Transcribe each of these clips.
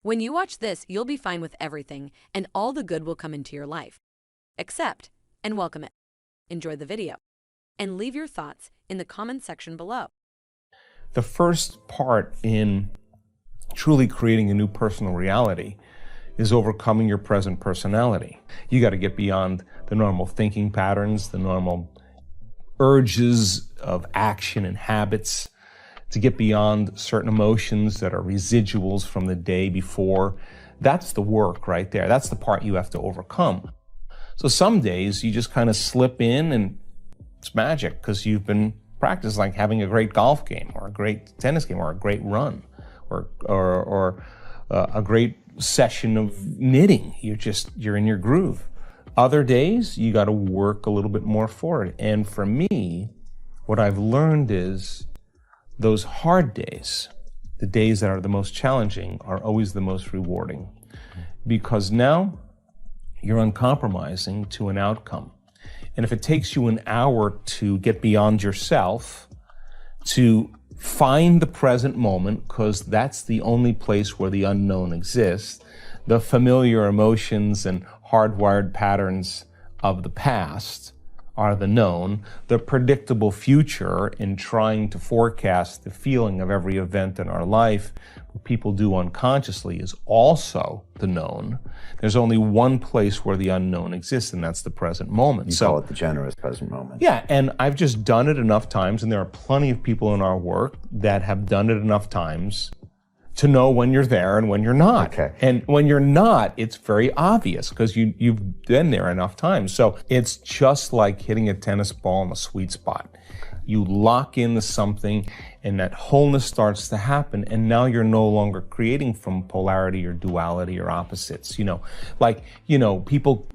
When you watch this, you'll be fine with everything, and all the good will come into your life. Accept and welcome it. Enjoy the video, and leave your thoughts in the comment section below. The first part in truly creating a new personal reality is overcoming your present personality. You got to get beyond the normal thinking patterns, the normal urges of action and habits, to get beyond certain emotions that are residuals from the day before. That's the work right there. That's the part you have to overcome. So some days you just kind of slip in and it's magic because you've been practicing, like having a great golf game or a great tennis game or a great run or a great session of knitting. You're in your groove. Other days you got to work a little bit more for it. And for me, what I've learned is those hard days, the days that are the most challenging, are always the most rewarding, because now you're uncompromising to an outcome. And if it takes you an hour to get beyond yourself, to find the present moment, because that's the only place where the unknown exists, the familiar emotions and hardwired patterns of the past are the known, the predictable future in trying to forecast the feeling of every event in our life, what people do unconsciously, is also the known. There's only one place where the unknown exists, and that's the present moment. You call it the generous present moment. Yeah, and I've just done it enough times, and there are plenty of people in our work that have done it enough times to know when you're there and when you're not. Okay. And when you're not, it's very obvious because you've been there enough times. So it's just like hitting a tennis ball in a sweet spot. You lock into something and that wholeness starts to happen, and now you're no longer creating from polarity or duality or opposites. People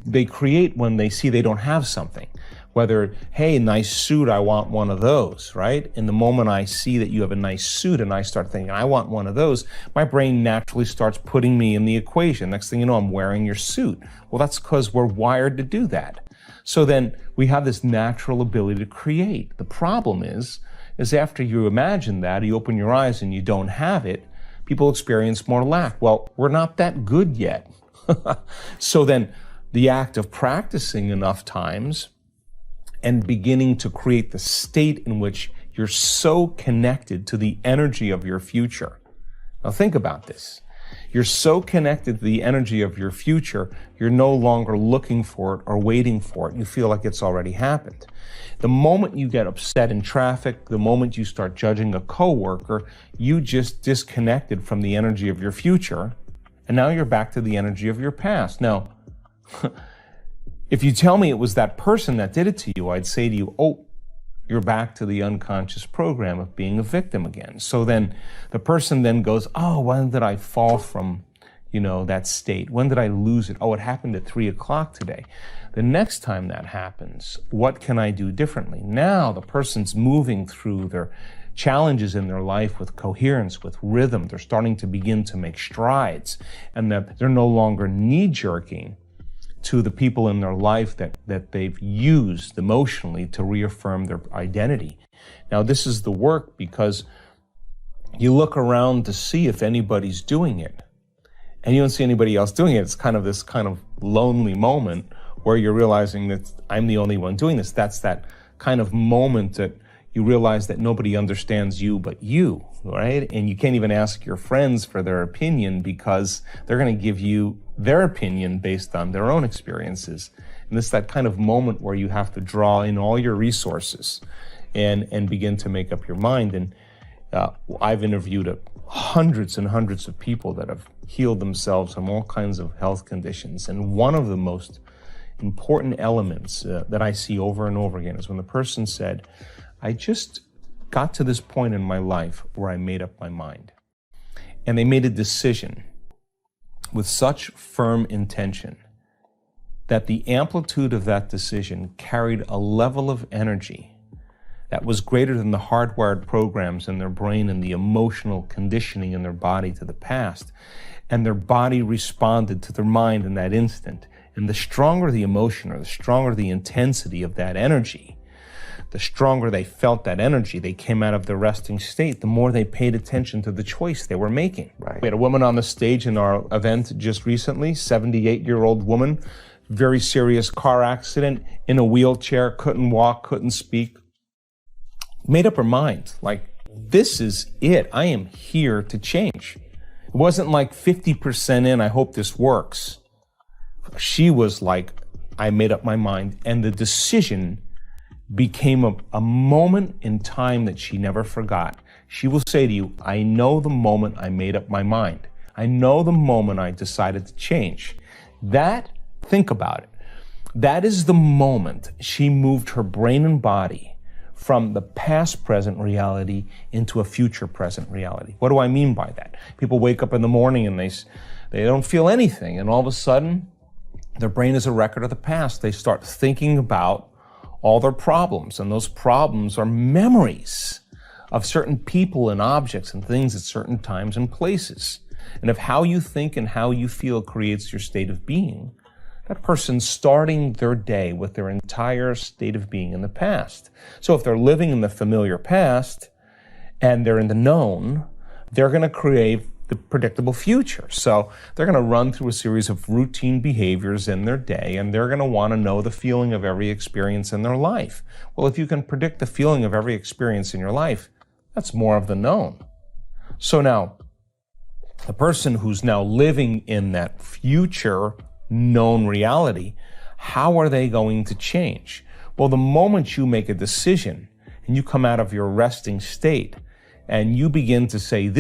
they create when they see they don't have something. Whether, hey, nice suit, I want one of those, right? And the moment I see that you have a nice suit and I start thinking, I want one of those, my brain naturally starts putting me in the equation. Next thing you know, I'm wearing your suit. Well, that's because we're wired to do that. So then we have this natural ability to create. The problem is after you imagine that, you open your eyes and you don't have it, people experience more lack. Well, we're not that good yet. So then the act of practicing enough times and beginning to create the state in which you're so connected to the energy of your future. Now think about this. You're so connected to the energy of your future, you're no longer looking for it or waiting for it. You feel like it's already happened. The moment you get upset in traffic, the moment you start judging a coworker, you just disconnected from the energy of your future, and now you're back to the energy of your past. Now, if you tell me it was that person that did it to you, I'd say to you, oh, you're back to the unconscious program of being a victim again. So then the person then goes, oh, when did I fall from, that state? When did I lose it? Oh, it happened at 3 o'clock today. The next time that happens, what can I do differently? Now the person's moving through their challenges in their life with coherence, with rhythm. They're starting to begin to make strides, and that they're no longer knee-jerking to the people in their life that they've used emotionally to reaffirm their identity. Now, this is the work because you look around to see if anybody's doing it, and you don't see anybody else doing it. It's kind of this kind of lonely moment where you're realizing that I'm the only one doing this. That's that kind of moment that you realize that nobody understands you but you, right? And you can't even ask your friends for their opinion because they're going to give you their opinion based on their own experiences. And it's that kind of moment where you have to draw in all your resources and begin to make up your mind. And I've interviewed hundreds and hundreds of people that have healed themselves from all kinds of health conditions. And one of the most important elements that I see over and over again is when the person said, I just got to this point in my life where I made up my mind. And they made a decision with such firm intention that the amplitude of that decision carried a level of energy that was greater than the hardwired programs in their brain and the emotional conditioning in their body to the past. And their body responded to their mind in that instant. And the stronger the emotion or the stronger the intensity of that energy, the stronger they felt that energy, they came out of the resting state, the more they paid attention to the choice they were making. Right. We had a woman on the stage in our event just recently, 78-year-old woman, very serious car accident, in a wheelchair, couldn't walk, couldn't speak. Made up her mind, like, this is it. I am here to change. It wasn't like 50% in, I hope this works. She was like, I made up my mind. And the decision became a moment in time that she never forgot. She will say to you, I know the moment I made up my mind. I know the moment I decided to change. That, think about it. That is the moment she moved her brain and body from the past present reality into a future present reality. What do I mean by that? People wake up in the morning and they don't feel anything, and all of a sudden their brain is a record of the past. They start thinking about all their problems, and those problems are memories of certain people and objects and things at certain times and places. And if how you think and how you feel creates your state of being, that person's starting their day with their entire state of being in the past. So if they're living in the familiar past and they're in the known, they're going to create the predictable future. So they're going to run through a series of routine behaviors in their day, and they're going to want to know the feeling of every experience in their life. Well, if you can predict the feeling of every experience in your life, that's more of the known. So now, the person who's now living in that future known reality, how are they going to change? Well, the moment you make a decision and you come out of your resting state and you begin to say,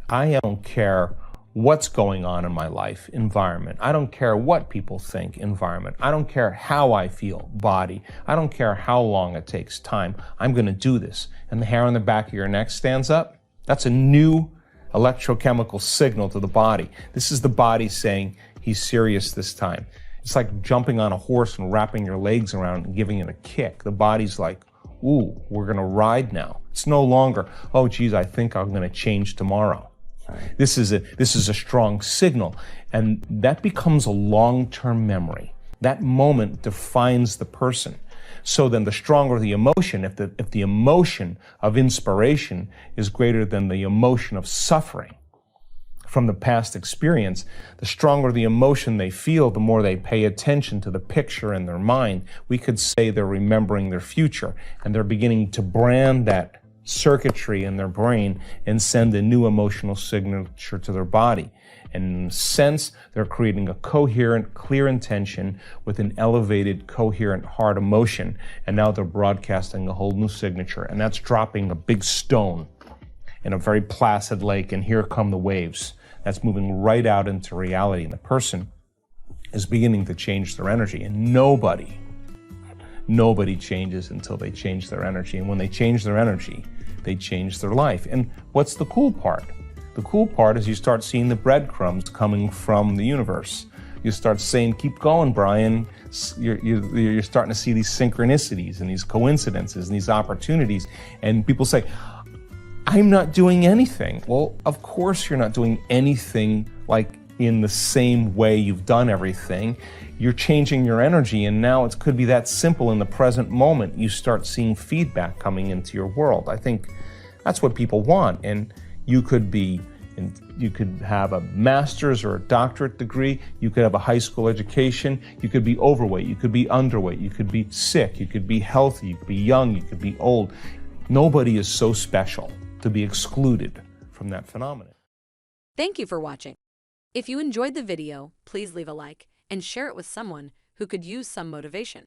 I don't care what's going on in my life, environment. I don't care what people think, environment. I don't care how I feel, body. I don't care how long it takes, time. I'm going to do this. And the hair on the back of your neck stands up. That's a new electrochemical signal to the body. This is the body saying, he's serious this time. It's like jumping on a horse and wrapping your legs around and giving it a kick. The body's like, ooh, we're going to ride now. It's no longer, oh, geez, I think I'm going to change tomorrow. Right. This is a strong signal, and that becomes a long-term memory. That moment defines the person. So then the stronger the emotion, if the emotion of inspiration is greater than the emotion of suffering from the past experience, the stronger the emotion they feel, the more they pay attention to the picture in their mind. We could say they're remembering their future, and they're beginning to brand that circuitry in their brain and send a new emotional signature to their body. And in a sense, they're creating a coherent, clear intention with an elevated, coherent heart emotion. And now they're broadcasting a whole new signature. And that's dropping a big stone in a very placid lake, and here come the waves. That's moving right out into reality. And the person is beginning to change their energy. And nobody changes until they change their energy. And when they change their energy, they change their life. And what's the cool part? The cool part is you start seeing the breadcrumbs coming from the universe. You start saying, keep going, Brian. You're starting to see these synchronicities and these coincidences and these opportunities. And people say, I'm not doing anything. Well, of course you're not doing anything like in the same way you've done everything. You're changing your energy, and now it could be that simple. In the present moment, you start seeing feedback coming into your world. I think that's what people want. And you could have a master's or a doctorate degree. You could have a high school education. You could be overweight. You could be underweight. You could be sick. You could be healthy. You could be young. You could be old. Nobody is so special to be excluded from that phenomenon. Thank you for watching. If you enjoyed the video, please leave a like and share it with someone who could use some motivation.